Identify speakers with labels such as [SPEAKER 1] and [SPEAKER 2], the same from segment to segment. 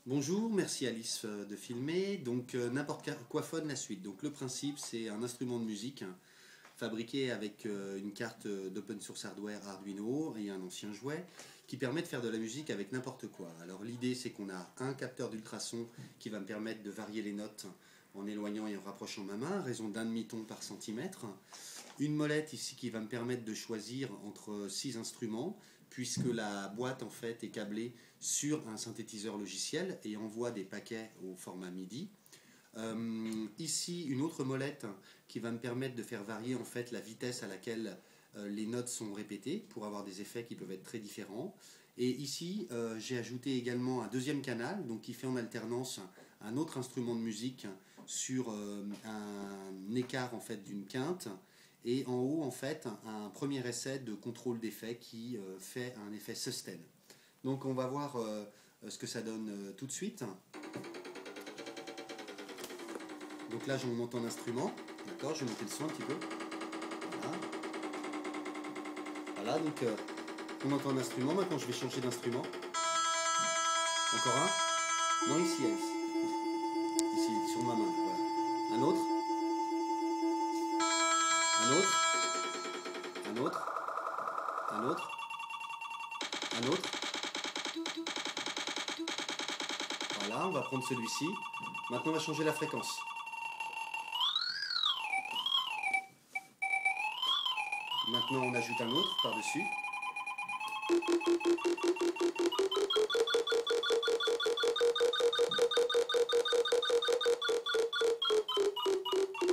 [SPEAKER 1] Bonjour, merci Alice de filmer. Donc n'importe quoi phone la suite. Donc le principe c'est un instrument de musique fabriqué avec une carte d'open source hardware Arduino et un ancien jouet qui permet de faire de la musique avec n'importe quoi. Alors l'idée c'est qu'on a un capteur d'ultrasons qui va me permettre de varier les notes en éloignant et en rapprochant ma main à raison d'un demi-ton par centimètre. Une molette ici qui va me permettre de choisir entre 6 instruments puisque la boîte en fait est câblée sur un synthétiseur logiciel et envoie des paquets au format MIDI. Ici une autre molette qui va me permettre de faire varier en fait la vitesse à laquelle les notes sont répétées pour avoir des effets qui peuvent être très différents. Et ici j'ai ajouté également un deuxième canal donc qui fait en alternance un autre instrument de musique sur un écart en fait d'une quinte et en haut en fait un premier essai de contrôle d'effet qui fait un effet sustain. Donc on va voir ce que ça donne tout de suite. Donc là on entend l'instrument, d'accord, je vais monter le son un petit peu. Voilà, voilà donc on entend l'instrument, maintenant je vais changer d'instrument. Encore un. Non ici Alice. Ici sur ma main, voilà. Un autre. Un autre. Un autre. Un autre. Un autre. Voilà, on va prendre celui-ci. Maintenant on va changer la fréquence. Maintenant on ajoute un autre par-dessus.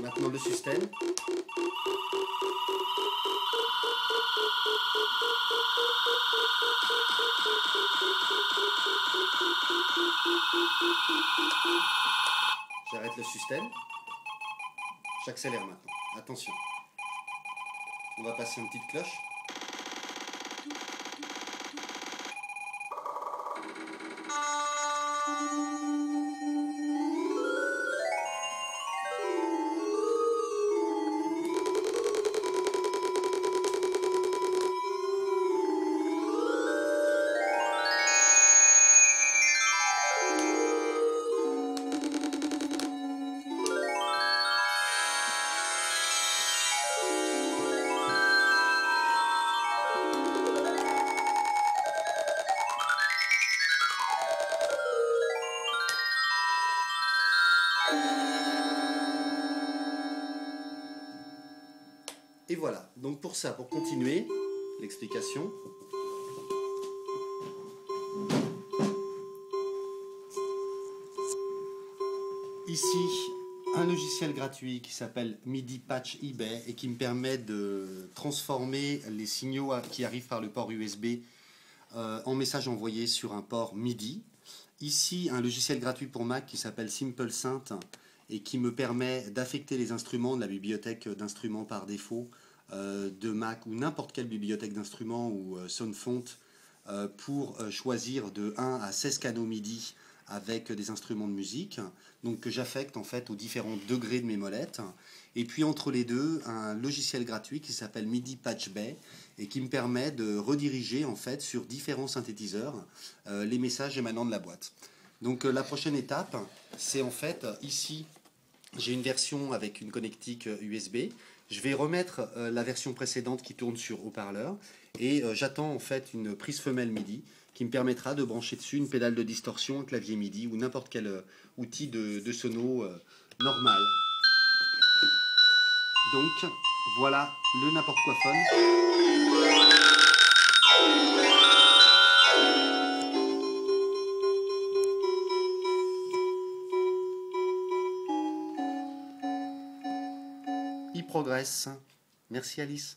[SPEAKER 1] Maintenant le sustain. J'arrête le sustain. J'accélère maintenant. Attention. On va passer une petite cloche. Et voilà, donc pour ça, pour continuer l'explication, ici un logiciel gratuit qui s'appelle MIDI Patch eBay et qui me permet de transformer les signaux qui arrivent par le port USB en messages envoyés sur un port MIDI. Ici un logiciel gratuit pour Mac qui s'appelle Simple Synth et qui me permet d'affecter les instruments de la bibliothèque d'instruments par défaut de Mac ou n'importe quelle bibliothèque d'instruments ou Soundfont pour choisir de 1 à 16 canaux MIDI avec des instruments de musique, donc que j'affecte en fait aux différents degrés de mes molettes. Et puis entre les deux, un logiciel gratuit qui s'appelle MIDI Patch Bay et qui me permet de rediriger en fait sur différents synthétiseurs les messages émanant de la boîte. Donc la prochaine étape, c'est en fait ici, j'ai une version avec une connectique USB. Je vais remettre la version précédente qui tourne sur haut-parleur et j'attends en fait une prise femelle MIDI qui me permettra de brancher dessus une pédale de distorsion, un clavier MIDI ou n'importe quel outil de sono normal. Donc voilà le n'importe quoi phone. Il progresse. Merci Alice.